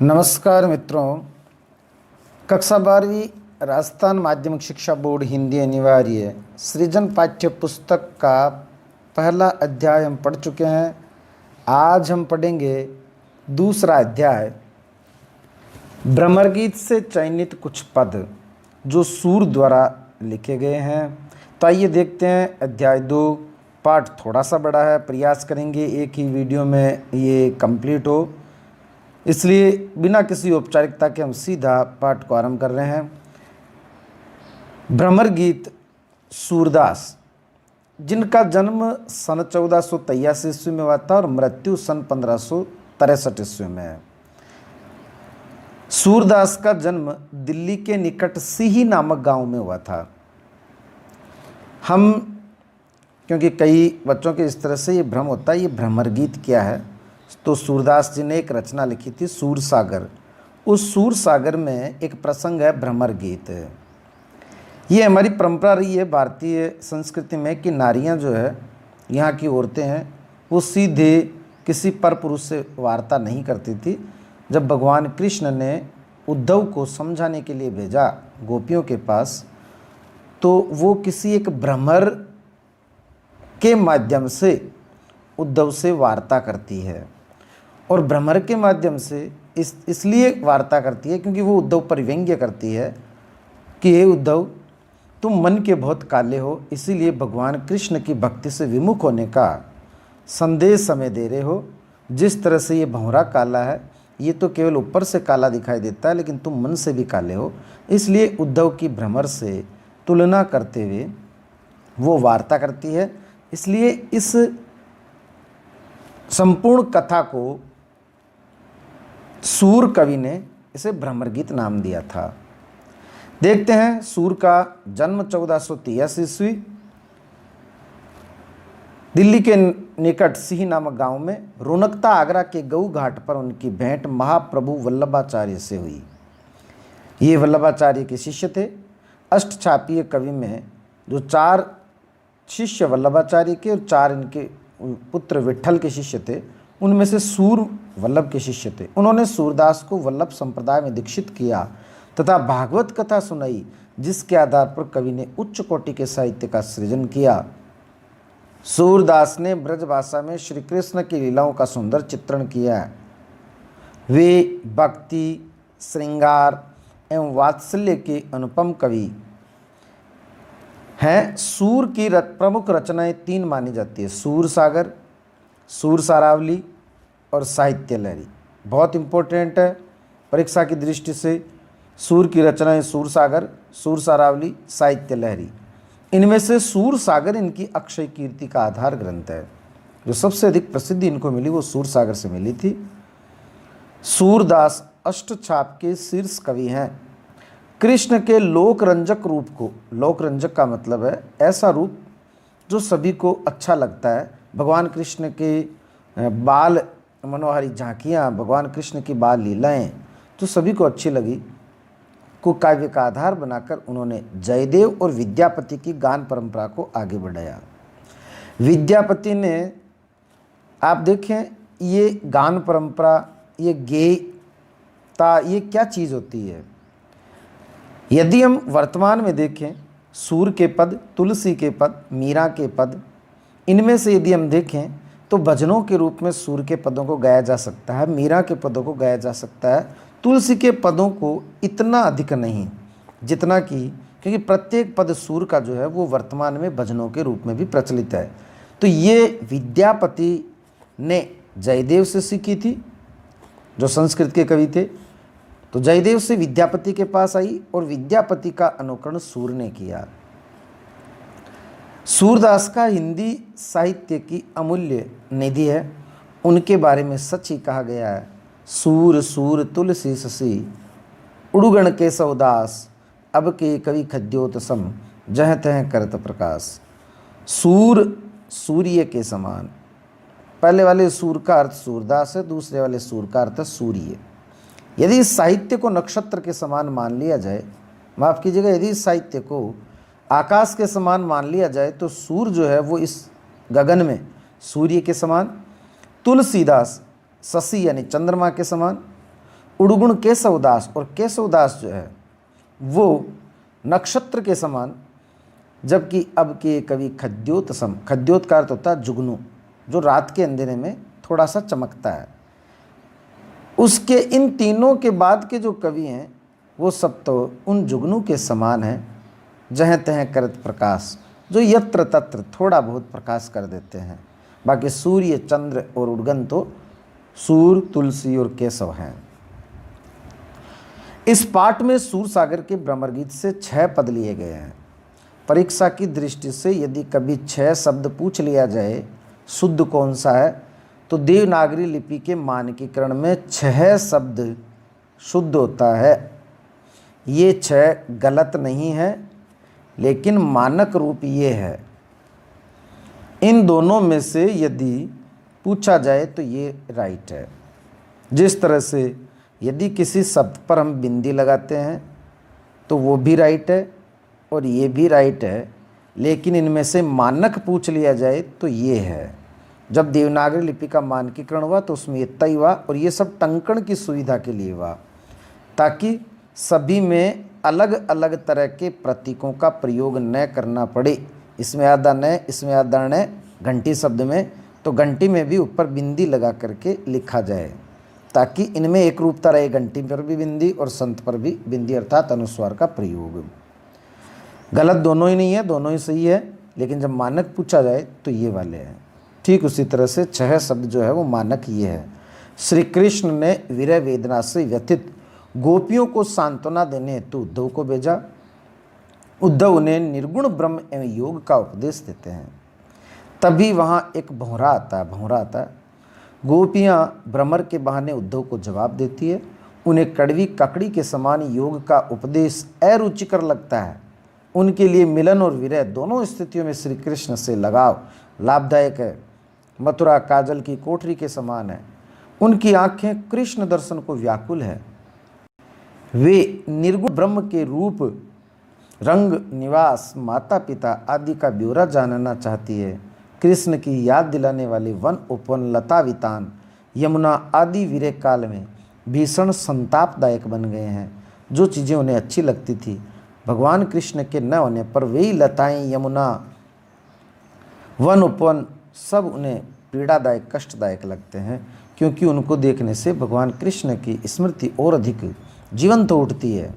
नमस्कार मित्रों। कक्षा 12वीं राजस्थान माध्यमिक शिक्षा बोर्ड हिंदी अनिवार्य सृजन पाठ्य पुस्तक का पहला अध्याय हम पढ़ चुके हैं। आज हम पढ़ेंगे दूसरा अध्याय, भ्रमरगीत से चयनित कुछ पद जो सूर द्वारा लिखे गए हैं। तो आइए देखते हैं अध्याय 2। पाठ थोड़ा सा बड़ा है, प्रयास करेंगे एक ही वीडियो में ये कंप्लीट हो, इसलिए बिना किसी औपचारिकता के हम सीधा पाठ को आरंभ कर रहे हैं। भ्रमर गीत सूरदास, जिनका जन्म सन 1483 ईस्वी में हुआ था और मृत्यु सन 1563 ईस्वी में है। सूरदास का जन्म दिल्ली के निकट सिही नामक गांव में हुआ था। क्योंकि कई बच्चों के इस तरह से ये भ्रम होता है, ये भ्रमर गीत क्या है, तो सूरदास जी ने एक रचना लिखी थी सूरसागर। उस सूरसागर में एक प्रसंग है भ्रमर गीत। ये हमारी परंपरा रही है भारतीय संस्कृति में कि नारियां जो है, यहाँ की औरतें हैं, वो सीधे किसी पर पुरुष से वार्ता नहीं करती थी। जब भगवान कृष्ण ने उद्धव को समझाने के लिए भेजा गोपियों के पास, तो वो किसी एक भ्रमर के माध्यम से उद्धव से वार्ता करती है। और भ्रमर के माध्यम से इसलिए वार्ता करती है क्योंकि वो उद्धव पर व्यंग्य करती है कि हे उद्धव, तुम मन के बहुत काले हो, इसीलिए भगवान कृष्ण की भक्ति से विमुख होने का संदेश हमें दे रहे हो। जिस तरह से ये भंवरा काला है, ये तो केवल ऊपर से काला दिखाई देता है, लेकिन तुम मन से भी काले हो। इसलिए उद्धव की भ्रमर से तुलना करते हुए वो वार्ता करती है। इसलिए इस संपूर्ण कथा को सूर कवि ने इसे भ्रमर गीत नाम दिया था। देखते हैं, सूर का जन्म 1483 ईस्वी दिल्ली के निकट सिही नामक गांव में रौनकता आगरा के गऊ घाट पर उनकी भेंट महाप्रभु वल्लभाचार्य से हुई। ये वल्लभाचार्य के शिष्य थे। अष्टछापीय कवि में जो 4 शिष्य वल्लभाचार्य के और 4 इनके पुत्र विट्ठल के शिष्य थे, उनमें से सूर वल्लभ के शिष्य थे। उन्होंने सूरदास को वल्लभ संप्रदाय में दीक्षित किया तथा भागवत कथा सुनाई, जिसके आधार पर कवि ने उच्च कोटि के साहित्य का सृजन किया। सूरदास ने ब्रजभाषा में श्री कृष्ण की लीलाओं का सुंदर चित्रण किया। वे भक्ति, श्रृंगार एवं वात्सल्य के अनुपम कवि हैं। सूर की प्रमुख रचनाएं 3 मानी जाती है: सूरसागर, सूर सारावली और साहित्य लहरी। बहुत इंपॉर्टेंट है परीक्षा की दृष्टि से। सूर की रचनाएं सूरसागर, सूर सारावली, साहित्य लहरी। इनमें से सूरसागर इनकी अक्षय कीर्ति का आधार ग्रंथ है। जो सबसे अधिक प्रसिद्धि इनको मिली वो सूरसागर से मिली थी। सूरदास अष्टछाप के शीर्ष कवि हैं। कृष्ण के लोकरंजक रूप को, लोकरंजक का मतलब है ऐसा रूप जो सभी को अच्छा लगता है। भगवान कृष्ण के बाल मनोहारी झांकियाँ, भगवान कृष्ण की बाल लीलाएँ जो सभी को अच्छी लगी, को काव्य का आधार बनाकर उन्होंने जयदेव और विद्यापति की गान परंपरा को आगे बढ़ाया। विद्यापति ने, आप देखें, ये गान परंपरा, ये गेयता, ये क्या चीज़ होती है। यदि हम वर्तमान में देखें, सूर के पद, तुलसी के पद, मीरा के पद, इनमें से यदि हम देखें तो भजनों के रूप में सूर के पदों को गाया जा सकता है, मीरा के पदों को गाया जा सकता है। तुलसी के पदों को इतना अधिक नहीं जितना कि, क्योंकि प्रत्येक पद सूर का जो है वो वर्तमान में भजनों के रूप में भी प्रचलित है। तो ये विद्यापति ने जयदेव से सीखी थी, जो संस्कृत के कवि थे। तो जयदेव से विद्यापति के पास आई और विद्यापति का अनुकरण सूर ने किया। सूरदास का हिंदी साहित्य की अमूल्य निधि है। उनके बारे में सच ही कहा गया है: सूर सूर तुलसी शशि, उड़ुगण के सौदास, अब के कवि खद्योतसम, जह तह करत प्रकाश। सूर सूर्य के समान। पहले वाले सूर का अर्थ सूरदास है, दूसरे वाले सूर का अर्थ है सूर्य। यदि इस साहित्य को नक्षत्र के समान मान लिया जाए, माफ़ कीजिएगा, यदि इस साहित्य को आकाश के समान मान लिया जाए, तो सूर जो है वो इस गगन में सूर्य के समान, तुलसीदास शशि यानी चंद्रमा के समान, उड़गुण केशवदास, और केशवदास जो है वो नक्षत्र के समान, जबकि अब के कवि खद्योतसम, खद्योत का अर्थ होता है जुगनू, जो रात के अंधेरे में थोड़ा सा चमकता है। उसके इन तीनों के बाद के जो कवि हैं वो सब तो उन जुगनू के समान हैं, जहाँ तहाँ करत प्रकाश, जो यत्र तत्र थोड़ा बहुत प्रकाश कर देते हैं। बाकी सूर्य, चंद्र और उड़गन तो सूर, तुलसी और केशव हैं। इस पाठ में सूरसागर के भ्रमर गीत से 6 पद लिए गए हैं। परीक्षा की दृष्टि से यदि कभी 6 शब्द पूछ लिया जाए शुद्ध कौन सा है, तो देवनागरी लिपि के मानकीकरण में 6 शब्द शुद्ध होता है। ये 6 गलत नहीं है, लेकिन मानक रूप ये है। इन दोनों में से यदि पूछा जाए तो ये राइट है। जिस तरह से यदि किसी शब्द पर हम बिंदी लगाते हैं तो वो भी राइट है और ये भी राइट है, लेकिन इनमें से मानक पूछ लिया जाए तो ये है। जब देवनागरी लिपि का मानकीकरण हुआ तो उसमें इतना ही हुआ, और ये सब टंकण की सुविधा के लिए हुआ, ताकि सभी में अलग अलग तरह के प्रतीकों का प्रयोग न करना पड़े। इसमें आधा न, इसमें आधा न, घंटी शब्द में तो घंटी में भी ऊपर बिंदी लगा करके लिखा जाए, ताकि इनमें एक रूपता रहे, घंटी पर भी बिंदी और संत पर भी बिंदी, अर्थात अनुस्वार का प्रयोग। गलत दोनों ही नहीं है, दोनों ही सही है, लेकिन जब मानक पूछा जाए तो ये वाले हैं। ठीक उसी तरह से 6 शब्द जो है वो मानक ये है। श्री कृष्ण ने विरह वेदना से व्यथित गोपियों को सांत्वना देने हेतु उद्धव को भेजा। उद्धव उन्हें निर्गुण ब्रह्म एवं योग का उपदेश देते हैं। तभी वहाँ एक भौरा आता है। गोपियाँ भ्रमर के बहाने उद्धव को जवाब देती है। उन्हें कड़वी ककड़ी के समान योग का उपदेश अरुचिकर लगता है। उनके लिए मिलन और विरह दोनों स्थितियों में श्री कृष्ण से लगाव लाभदायक है। मथुरा काजल की कोठरी के समान है। उनकी आंखें कृष्ण दर्शन को व्याकुल है। वे निर्गुण ब्रह्म के रूप, रंग, निवास, माता पिता आदि का ब्यौरा जानना चाहती है। कृष्ण की याद दिलाने वाले वन, उपवन, लता वितान, यमुना आदि विरह काल में भीषण संतापदायक बन गए हैं। जो चीज़ें उन्हें अच्छी लगती थी, भगवान कृष्ण के न होने पर वही लताएं, यमुना, वन, उपवन सब उन्हें पीड़ादायक, कष्टदायक लगते हैं, क्योंकि उनको देखने से भगवान कृष्ण की स्मृति और अधिक जीवंत उठती है।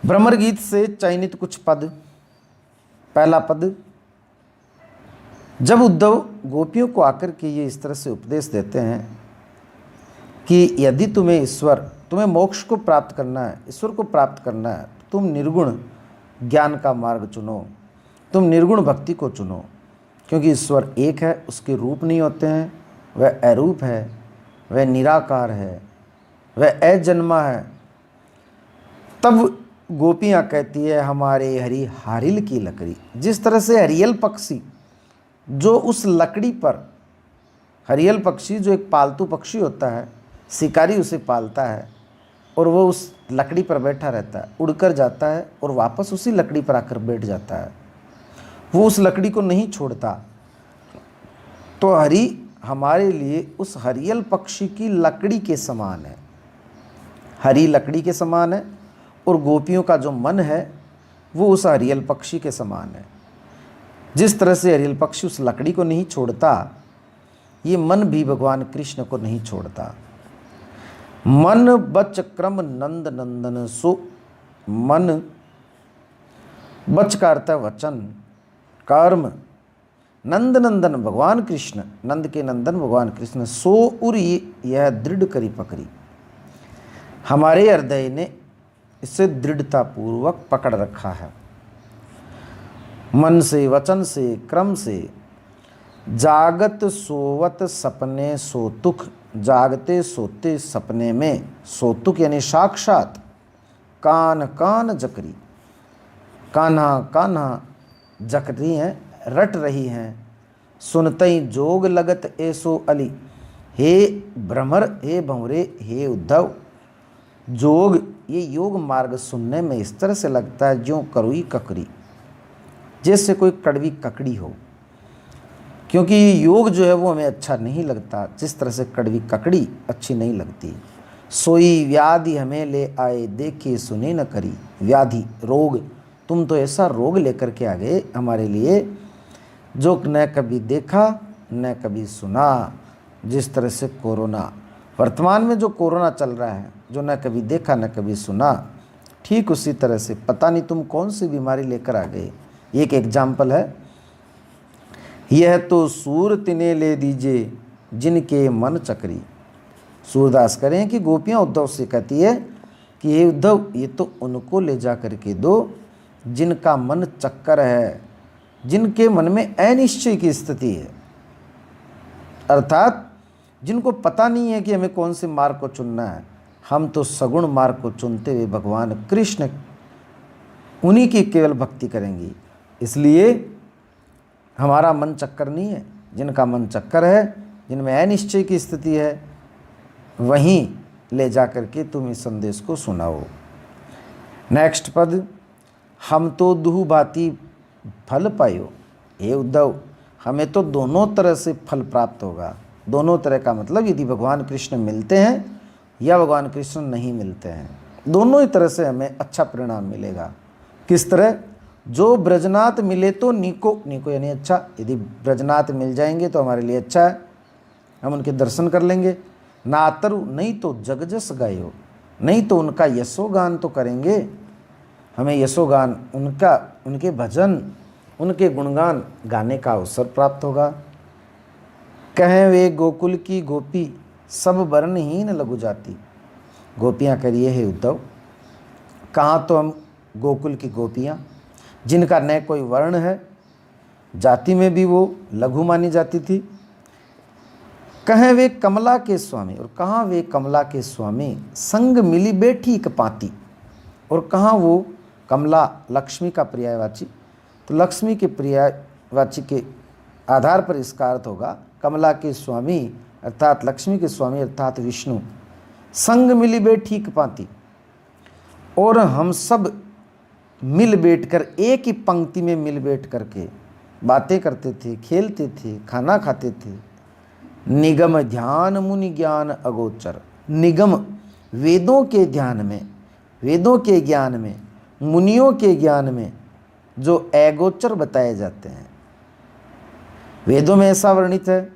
भ्रमर गीत से चयनित कुछ पद। पहला पद, जब उद्धव गोपियों को आकर के ये इस तरह से उपदेश देते हैं कि यदि तुम्हें मोक्ष को प्राप्त करना है, ईश्वर को प्राप्त करना है, तुम निर्गुण ज्ञान का मार्ग चुनो, तुम निर्गुण भक्ति को चुनो, क्योंकि ईश्वर एक है, उसके रूप नहीं होते हैं, वह अरूप है, वह निराकार है, वह अजन्मा है। तब गोपियाँ कहती है, हमारे हरि हारिल की लकड़ी। जिस तरह से हरियल पक्षी जो उस लकड़ी पर, हरियल पक्षी जो एक पालतू पक्षी होता है, शिकारी उसे पालता है और वो उस लकड़ी पर बैठा रहता है, उड़कर जाता है और वापस उसी लकड़ी पर आकर बैठ जाता है, वो उस लकड़ी को नहीं छोड़ता। तो हरि हमारे लिए उस हरियल पक्षी की लकड़ी के समान है। हरी लकड़ी के समान है और गोपियों का जो मन है वो उस हरियल पक्षी के समान है। जिस तरह से हरियल पक्षी उस लकड़ी को नहीं छोड़ता, ये मन भी भगवान कृष्ण को नहीं छोड़ता। मन बच क्रम नंद नंदन सो, मन बच का अर्थ है वचन, कर्म, नंद नंदन भगवान कृष्ण, नंद के नंदन भगवान कृष्ण, सो उर यह दृढ़ करी पकड़ी। हमारे हृदय ने इसे दृढ़तापूर्वक पकड़ रखा है। मन से, वचन से, क्रम से। जागत सोवत सपने सोतुख, जागते सोते सपने में सोतुक यानी साक्षात। कान कान जकरी, कान्हा कान्हा जकरी हैं, रट रही हैं। सुनतई जोग लगत ऐसो अली, हे भ्रमर, हे भंवरे, हे उद्धव। जोग, ये योग मार्ग सुनने में इस तरह से लगता है ज्यों करुई ककड़ी, जैसे कोई कड़वी ककड़ी हो, क्योंकि योग जो है वो हमें अच्छा नहीं लगता, जिस तरह से कड़वी ककड़ी अच्छी नहीं लगती। सोई व्याधि हमें ले आए, देखे सुने न करी। व्याधि रोग, तुम तो ऐसा रोग लेकर के आ गए हमारे लिए जो न कभी देखा न कभी सुना। जिस तरह से कोरोना, वर्तमान में जो कोरोना चल रहा है, जो न कभी देखा न कभी सुना, ठीक उसी तरह से पता नहीं तुम कौन सी बीमारी लेकर आ गए। एक एग्जाम्पल है, यह तो सूर तिने ले दीजिए जिनके मन चक्री। सूरदास करें कि गोपियाँ उद्धव से कहती है कि ये उद्धव, ये तो उनको ले जा करके दो जिनका मन चक्कर है, जिनके मन में अनिश्चय की स्थिति है, अर्थात जिनको पता नहीं है कि हमें कौन से मार्ग को चुनना है। हम तो सगुण मार्ग को चुनते हुए भगवान कृष्ण उन्हीं की केवल भक्ति करेंगी, इसलिए हमारा मन चक्कर नहीं है। जिनका मन चक्कर है, जिनमें अनिश्चय की स्थिति है, वहीं ले जा कर के तुम इस संदेश को सुनाओ। नेक्स्ट पद, हम तो दुहु भांति फल पायो। हे उद्धव, हमें तो दोनों तरह से फल प्राप्त होगा। दोनों तरह का मतलब यदि भगवान कृष्ण मिलते हैं या भगवान कृष्ण नहीं मिलते हैं, दोनों ही तरह से हमें अच्छा परिणाम मिलेगा। किस तरह? जो ब्रजनाथ मिले तो नीको, नीको यानी अच्छा, यदि ब्रजनाथ मिल जाएंगे तो हमारे लिए अच्छा है, हम उनके दर्शन कर लेंगे। नातरु, नहीं तो जगजस गायो, नहीं तो उनका यशोगान तो करेंगे, हमें यशोगान, उनका, उनके भजन, उनके गुणगान गाने का अवसर प्राप्त होगा। कहें वे गोकुल की गोपी, सब वर्णहीन लघु जाति। गोपियाँ करिए हे उद्धव, कहाँ तो हम गोकुल की गोपियाँ जिनका न कोई वर्ण है, जाति में भी वो लघु मानी जाती थी। कहें वे कमला के स्वामी, और कहाँ वे कमला के स्वामी, संग मिली बैठी कपाती। और कहाँ वो कमला लक्ष्मी का पर्यायवाची, तो लक्ष्मी के पर्यायवाची के आधार पर इसका अर्थ होगा कमला के स्वामी अर्थात लक्ष्मी के स्वामी अर्थात विष्णु। संग मिली बैठी कपाती, और हम सब मिल बैठकर एक ही पंक्ति में मिल बैठ करके बातें करते थे, खेलते थे, खाना खाते थे। निगम ध्यान मुनि ज्ञान अगोचर। निगम वेदों के ध्यान में, वेदों के ज्ञान में, मुनियों के ज्ञान में जो अगोचर बताए जाते हैं, वेदों में ऐसा वर्णित है,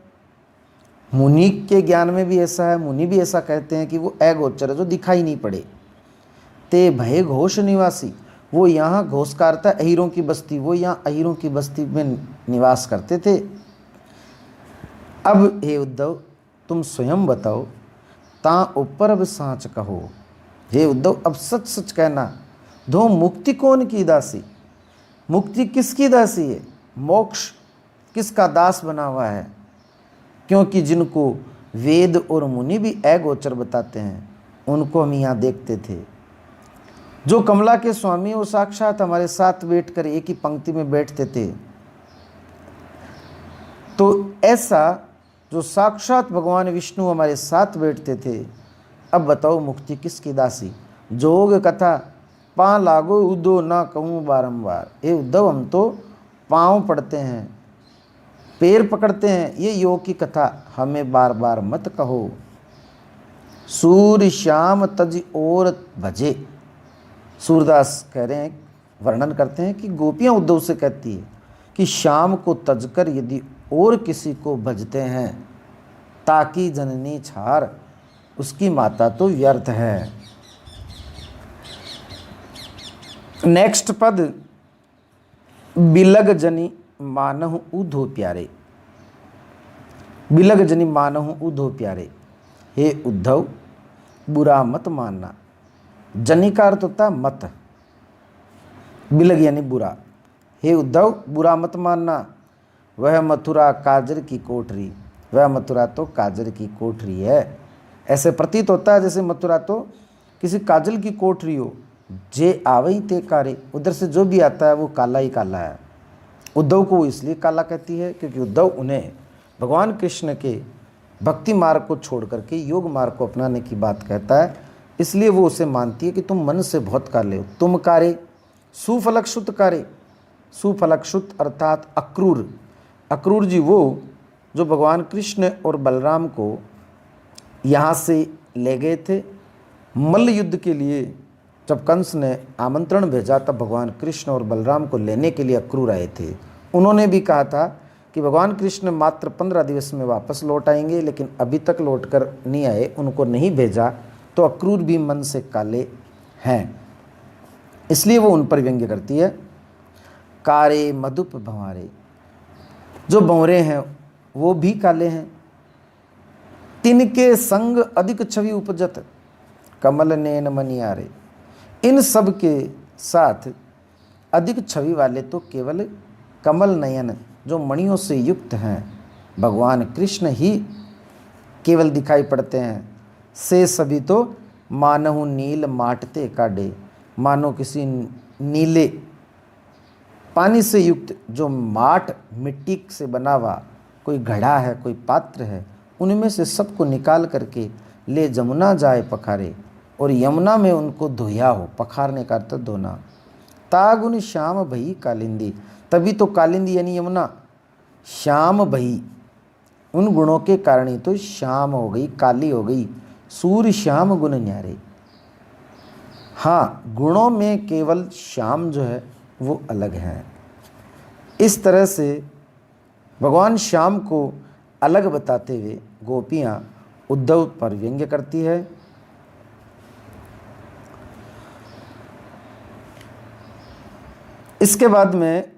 मुनि के ज्ञान में भी ऐसा है। मुनि भी ऐसा कहते हैं कि वो अगोचर है, जो दिखाई नहीं पड़े। ते भय घोष निवासी, वो यहाँ घोष का अर्थ है अहीरों की बस्ती, वो यहाँ अहीरों की बस्ती में निवास करते थे। अब हे उद्धव, तुम स्वयं बताओ, ता ऊपर अब सांच कहो। हे उद्धव, अब सच सच कहना, धो मुक्ति कौन की दासी। मुक्ति किसकी दासी है? मोक्ष किसका दास बना हुआ है? क्योंकि जिनको वेद और मुनि भी अगोचर बताते हैं, उनको हम यहाँ देखते थे। जो कमला के स्वामी वो साक्षात हमारे साथ बैठकर एक ही पंक्ति में बैठते थे। तो ऐसा जो साक्षात भगवान विष्णु हमारे साथ बैठते थे, अब बताओ मुक्ति किसकी दासी। जोग कथा पा लागो उदो ना कहूँ बारंबार। ये उद्धव, हम तो पाँव पड़ते हैं, पैर पकड़ते हैं, ये योग की कथा हमें बार बार मत कहो। सूर्य श्याम तज और भजे। सूरदास कह रहे हैं, वर्णन करते हैं कि गोपियाँ उद्धव से कहती है कि शाम को तजकर यदि और किसी को भजते हैं, ताकि जननी छार, उसकी माता तो व्यर्थ है। नेक्स्ट पद, बिलग जनी मानहु उधो प्यारे। बिलग जनी मानहु उधो प्यारे। हे उद्धव, बुरा मत मानना। जनी का अर्थ होता है मत, बिलग यानी बुरा। हे उद्धव, बुरा मत मानना। वह मथुरा काजर की कोठरी, वह मथुरा तो काजर की कोठरी है। ऐसे प्रतीत होता है जैसे मथुरा तो किसी काजल की कोठरी हो। जे आवई ते कारे, उधर से जो भी आता है वो काला ही काला है। उद्धव को वो इसलिए काला कहती है क्योंकि उद्धव उन्हें भगवान कृष्ण के भक्ति मार्ग को छोड़ करके योग मार्ग को अपनाने की बात कहता है, इसलिए वो उसे मानती है कि तुम मन से बहुत काले हो। तुम कारे सुफलक्षुत कारे। सुफलक्षुत अर्थात अक्रूर। अक्रूर जी वो जो भगवान कृष्ण और बलराम को यहाँ से ले गए थे मल्ल युद्ध के लिए जब कंस ने आमंत्रण भेजा तब भगवान कृष्ण और बलराम को लेने के लिए अक्रूर आए थे। उन्होंने भी कहा था कि भगवान कृष्ण मात्र 15 दिवस में वापस लौट आएंगे, लेकिन अभी तक लौटकर नहीं आए, उनको नहीं भेजा। तो अक्रूर भी मन से काले हैं, इसलिए वो उन पर व्यंग्य करती है। कारे मधुप भंवारे, जो भंवरे हैं वो भी काले हैं। तिनके संग अधिक छवि उपजत, कमल नयन मनियारे। इन सब के साथ अधिक छवि वाले तो केवल कमल नयन जो मणियों से युक्त हैं भगवान कृष्ण ही केवल दिखाई पड़ते हैं। से सभी तो मानहु नील माटते काडे, मानो किसी नीले पानी से युक्त जो माट मिट्टी से बना हुआ कोई घड़ा है, कोई पात्र है, उनमें से सबको निकाल करके ले जमुना जाए पखारे, और यमुना में उनको धोया हो। पखारने का अर्थ धोना। तागुन श्याम भई कालिंदी, तभी तो कालिंदी यानी यमुना श्याम भई, उन गुणों के कारण ही तो श्याम हो गई, काली हो गई। सूर्य श्याम गुण न्यारे, हाँ गुणों में केवल श्याम जो है वो अलग है। इस तरह से भगवान श्याम को अलग बताते हुए गोपियाँ उद्धव पर व्यंग्य करती है। इसके बाद में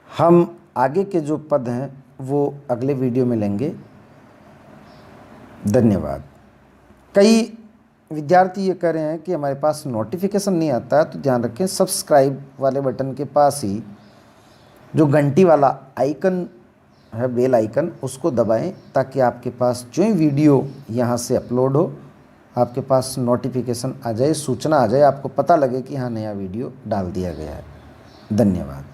हम आगे के जो पद हैं वो अगले वीडियो में लेंगे। धन्यवाद। कई विद्यार्थी ये कह रहे हैं कि हमारे पास नोटिफिकेशन नहीं आता है, तो ध्यान रखें सब्सक्राइब वाले बटन के पास ही जो घंटी वाला आइकन है, बेल आइकन, उसको दबाएं ताकि आपके पास जो ही वीडियो यहाँ से अपलोड हो आपके पास नोटिफिकेशन आ जाए, सूचना आ जाए, आपको पता लगे कि हाँ नया वीडियो डाल दिया गया है। धन्यवाद।